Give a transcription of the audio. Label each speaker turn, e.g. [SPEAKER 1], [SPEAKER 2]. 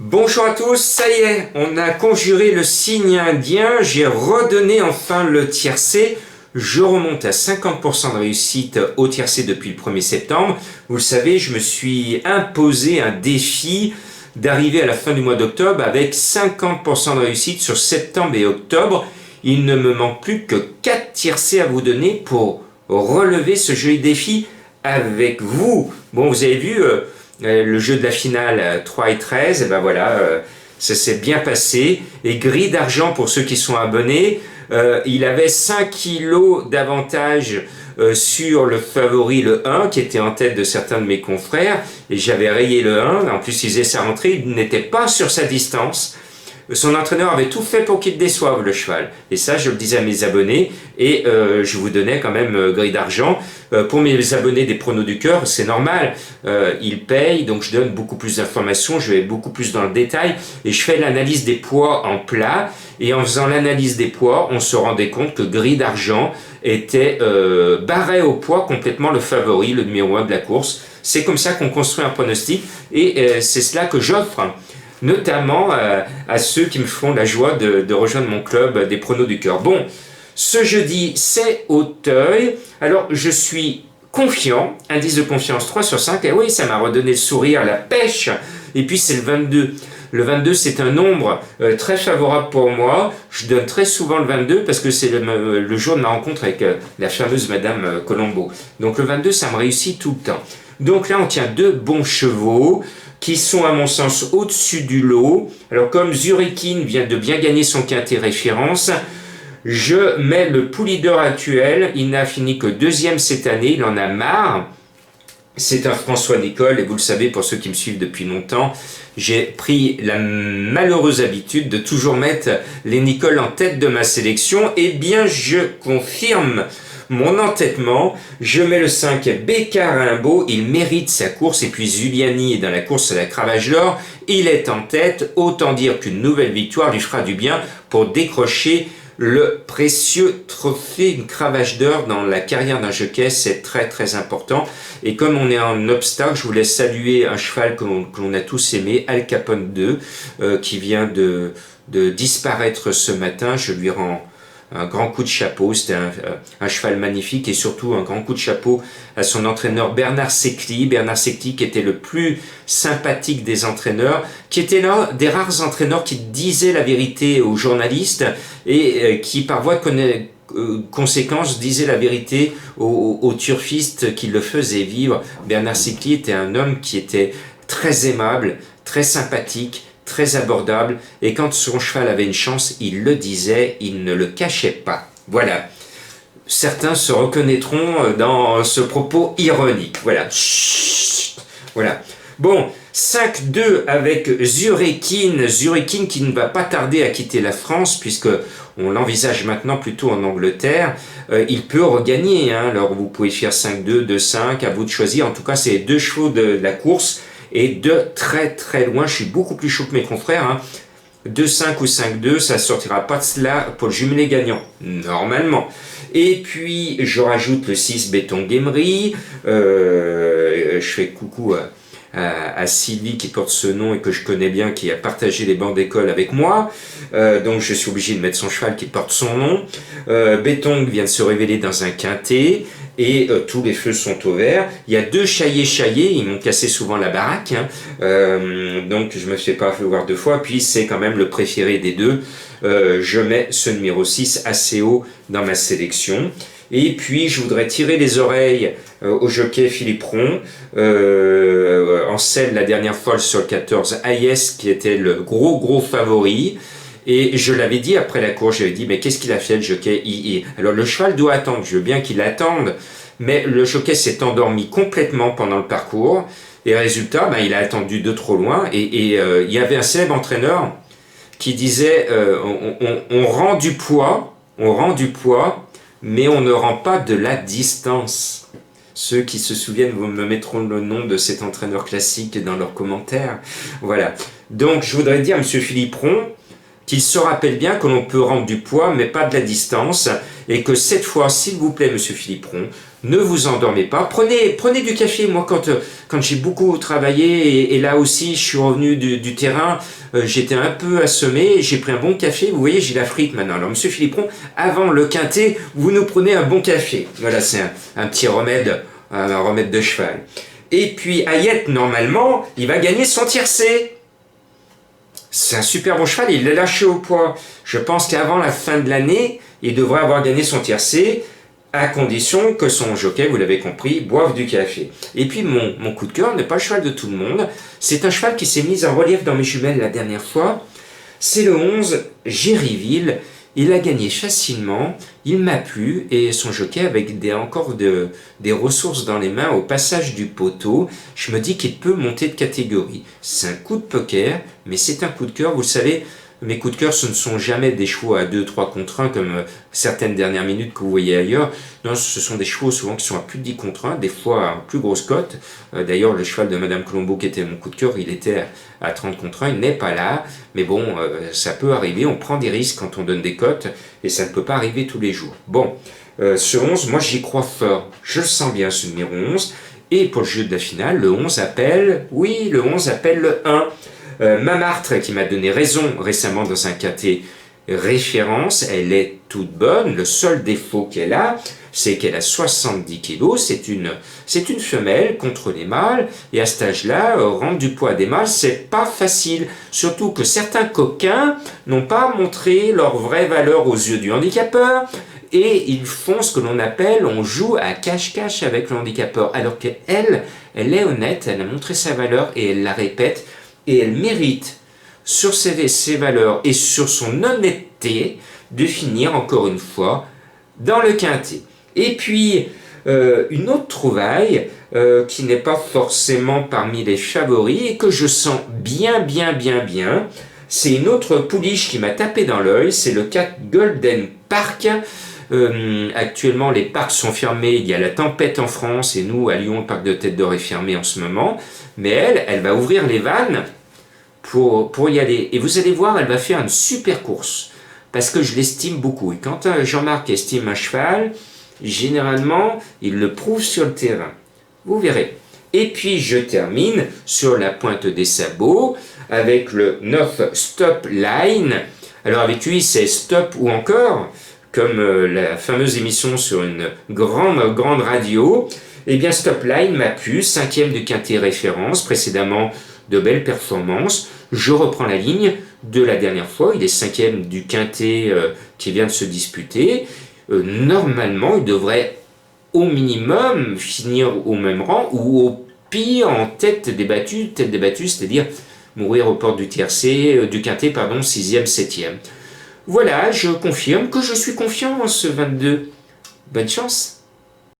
[SPEAKER 1] Bonjour à tous, ça y est, on a conjuré le signe indien, j'ai redonné enfin le tiercé. Je remonte à 50% de réussite au tiercé depuis le 1er septembre. Vous le savez, je me suis imposé un défi d'arriver à la fin du mois d'octobre avec 50% de réussite sur septembre et octobre. Il ne me manque plus que 4 tiercés à vous donner pour relever ce joli défi avec vous. Bon, vous avez vu, le jeu de la finale 3 et 13, et ben voilà, ça s'est bien passé. Et grille d'argent pour ceux qui sont abonnés, il avait 5 kilos d'avantage sur le favori, le 1, qui était en tête de certains de mes confrères, et j'avais rayé le 1, en plus il faisait sa rentrée, il n'était pas sur sa distance. Son entraîneur avait tout fait pour qu'il déçoive le cheval. Et ça, je le disais à mes abonnés, et je vous donnais quand même grille d'argent. Pour mes abonnés des pronos du cœur, c'est normal, ils payent, donc je donne beaucoup plus d'informations, je vais beaucoup plus dans le détail, et je fais l'analyse des poids en plat, et en faisant l'analyse des poids, on se rendait compte que grille d'argent était barré au poids complètement le favori, le numéro 1 de la course. C'est comme ça qu'on construit un pronostic, et c'est cela que j'offre notamment à ceux qui me font la joie de rejoindre mon club des pronos du cœur. Bon, ce jeudi, c'est Auteuil. Alors, je suis confiant, indice de confiance 3 sur 5. Et oui, ça m'a redonné le sourire, la pêche. Et puis, c'est le 22. Le 22, c'est un nombre très favorable pour moi. Je donne très souvent le 22 parce que c'est le jour de ma rencontre avec la fameuse Madame Colombo. Donc, le 22, ça me réussit tout le temps. Donc là, on tient deux bons chevaux qui sont à mon sens au-dessus du lot. Alors comme Zurikin vient de bien gagner son quintet référence, je mets le poule-leader actuel, il n'a fini que deuxième cette année, il en a marre. C'est un François Nicole, et vous le savez pour ceux qui me suivent depuis longtemps, j'ai pris la malheureuse habitude de toujours mettre les Nicole en tête de ma sélection. Eh bien, je confirme mon entêtement, je mets le 5 Beccarimbo, il mérite sa course, et puis Zuliani est dans la course à la cravache d'or, il est en tête, autant dire qu'une nouvelle victoire lui fera du bien pour décrocher le précieux trophée, une cravache d'or dans la carrière d'un jockey, c'est très très important. Et comme on est en obstacle, je voulais saluer un cheval que l'on a tous aimé, Al Capone 2, qui vient de disparaître ce matin. Je lui rends un grand coup de chapeau, c'était un cheval magnifique, et surtout un grand coup de chapeau à son entraîneur Bernard Secli. Bernard Secli qui était le plus sympathique des entraîneurs, qui était l'un des rares entraîneurs qui disaient la vérité aux journalistes et qui par voie de conséquence disait la vérité aux turfistes qui le faisaient vivre. Bernard Secli était un homme qui était très aimable, très sympathique, très abordable, et quand son cheval avait une chance, il le disait, il ne le cachait pas. Voilà. Certains se reconnaîtront dans ce propos ironique. Voilà. Chut. Voilà. Bon, 5-2 avec Zurikin. Zurikin qui ne va pas tarder à quitter la France, puisque on l'envisage maintenant plutôt en Angleterre. Il peut regagner, hein. Alors vous pouvez faire 5-2, 2-5, à vous de choisir. En tout cas, c'est les deux chevaux de la course. Et de très très loin, je suis beaucoup plus chaud que mes confrères, hein. 2-5 ou 5-2, ça ne sortira pas de cela pour le jumelé gagnant, normalement. Et puis, je rajoute le 6 Béton Gamery, je fais coucou à Sylvie qui porte ce nom et que je connais bien, qui a partagé les bancs d'école avec moi, donc je suis obligé de mettre son cheval qui porte son nom. Béton vient de se révéler dans un quintet, et tous les feux sont au vert. Il y a deux chaillés, ils m'ont cassé souvent la baraque, hein. Donc je me fais pas voir deux fois, puis c'est quand même le préféré des deux. Je mets ce numéro 6 assez haut dans ma sélection. Et puis je voudrais tirer les oreilles au jockey Philippe Ron, en selle la dernière fois sur le 14 Hayes, qui était le gros favori. Et je l'avais dit après la course, j'avais dit, mais qu'est-ce qu'il a fait le jockey? Alors le cheval doit attendre, je veux bien qu'il attende, mais le jockey s'est endormi complètement pendant le parcours, et résultat, il a attendu de trop loin, et il y avait un célèbre entraîneur qui disait, on rend du poids, mais on ne rend pas de la distance. Ceux qui se souviennent me mettront le nom de cet entraîneur classique dans leurs commentaires. Voilà. Donc je voudrais dire à M. Philippe Ron, qu'il se rappelle bien que l'on peut rendre du poids, mais pas de la distance, et que cette fois, s'il vous plaît, Monsieur Philipperon, ne vous endormez pas. Prenez du café. Moi, quand j'ai beaucoup travaillé, et là aussi, je suis revenu du terrain, j'étais un peu assommé, j'ai pris un bon café. Vous voyez, j'ai la frite maintenant. Alors, Monsieur Philipperon, avant le quintet, vous nous prenez un bon café. Voilà, c'est un petit remède, un remède de cheval. Et puis, Hayet, normalement, il va gagner son tiercé. C'est un super bon cheval, il l'a lâché au poids. Je pense qu'avant la fin de l'année, il devrait avoir gagné son tiercé, à condition que son jockey, vous l'avez compris, boive du café. Et puis mon coup de cœur n'est pas le cheval de tout le monde, c'est un cheval qui s'est mis en relief dans mes jumelles la dernière fois, c'est le 11, Géryville. Il a gagné facilement, il m'a plu, et son jockey avec encore des ressources dans les mains au passage du poteau, je me dis qu'il peut monter de catégorie. C'est un coup de poker, mais c'est un coup de cœur, vous le savez, mes coups de cœur, ce ne sont jamais des chevaux à 2, 3 contre 1 comme certaines dernières minutes que vous voyez ailleurs. Non, ce sont des chevaux souvent qui sont à plus de 10 contre 1, des fois à plus grosse cote. D'ailleurs, le cheval de Madame Colombo qui était mon coup de cœur, il était à 30 contre 1, il n'est pas là. Mais bon, ça peut arriver, on prend des risques quand on donne des cotes et ça ne peut pas arriver tous les jours. Bon, ce 11, moi j'y crois fort. Je le sens bien, ce numéro 11. Et pour le jeu de la finale, le 11 appelle, oui, le 11 appelle le 1. Mamartre qui m'a donné raison récemment dans un quintet référence, elle est toute bonne. Le seul défaut qu'elle a, c'est qu'elle a 70 kg, c'est une femelle contre les mâles, et à cet âge-là, rendre du poids à des mâles, c'est pas facile. Surtout que certains coquins n'ont pas montré leur vraie valeur aux yeux du handicapeur, et ils font ce que l'on appelle, on joue à cache-cache avec le handicapeur, alors qu'elle, elle est honnête, elle a montré sa valeur, et elle la répète, et elle mérite, sur ses valeurs et sur son honnêteté, de finir encore une fois dans le quintet. Et puis, une autre trouvaille qui n'est pas forcément parmi les favoris et que je sens bien, c'est une autre pouliche qui m'a tapé dans l'œil, c'est le 4 Golden Park. Actuellement, les parcs sont fermés, il y a la tempête en France et nous, à Lyon, le parc de Tête d'Or est fermé en ce moment. Mais elle va ouvrir les vannes pour y aller. Et vous allez voir, elle va faire une super course parce que je l'estime beaucoup. Et quand Jean-Marc estime un cheval, généralement, il le prouve sur le terrain. Vous verrez. Et puis, je termine sur la pointe des sabots avec le 9 Stop Line. Alors, avec lui, c'est Stop ou encore, comme la fameuse émission sur une grande radio. Eh bien, Stop Line m'a plu, 5e du quintet référence, précédemment de belles performances. Je reprends la ligne de la dernière fois, il est 5e du quintet qui vient de se disputer. Normalement, il devrait au minimum finir au même rang ou au pire en tête débattue, c'est-à-dire mourir aux portes du tiercé, du quintet, 6e, 7e. Voilà, je confirme que je suis confiant en ce 22. Bonne chance!